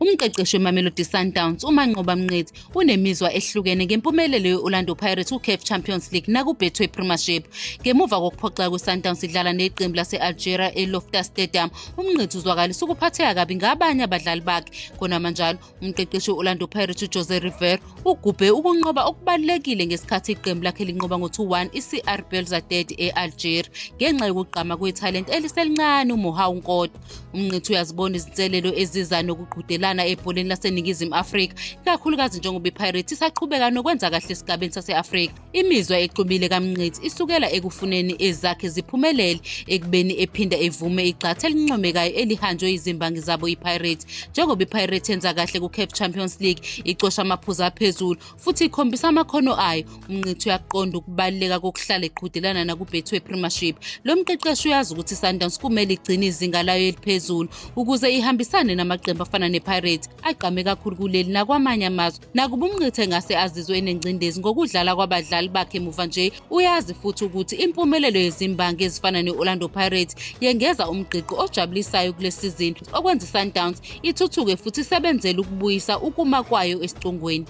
Umqeqeshi weMamelodi Sundowns uManqoba Mnqithi unemizwa ehlukene ngempumelelo ye-Orlando Pirates ku-CAF Champions League naku-Betway Premiership. Ngemuva kokuphoxeka kwe-Sundowns idlala neqembu lase-Algeria eLoftus Stadium, uMnqithi uzwakalisa ukuphatheka kabi ngabanye abadlali bakhe. Konamanjalo, umqeqeshi we-Orlando Pirates uJose Riveiro ugubhe ukunqoba okubalulekile ngesikhathi iqembu lakhe linqoba ngo-2-1 i-CR Belouizdad e-Algeria ngenxa yokugqama kwethalente eliselincane uMohau Nkoda. uMnqithi uyazibona izinselelo eziza nokuqhudelana ebholeni laseNingizimu Afrika, ikakhulukazi njengoba iPirates isaqhubeka nokwenza kahle esigabeni sase-Afrika. Imizwa exubile kaMnqithi isukela ekufuneni ezakhe ziphumelele ekubeni ephinda evume igxathu elincomekayo elihanjwe izimbangi zabo iPirates. Njengoba iPirates yenza kahle ku-CAF Champions League, icosha amaphuzu aphezulu futhi ikhombisa amakhono ayo, uMnqithi uyaqonda ukubaluleka kokuhlala eqhudelana naku-Betway Premiership. Lo mqeqeshi uyazi ukuthi iSundowns kumele igcine izinga layo eliphezulu ukuze ihambisane namaqembu afana nePirates agqame kakhulu kuleli nakwamanye amazwe. Nakuba uMnqithi engase azizwe enengcindezi ngokudlala kwabadlali bakhe emuva nje, uyazi futhi ukuthi impumelelo yezimbangi ezifana ne-Orlando Pirates yengeza umgqiqo ojabulisayo kule sizini, okwenza iSundowns ithuthuke futhi isebenzele ukubuyisa ukuma kwayo esicongweni.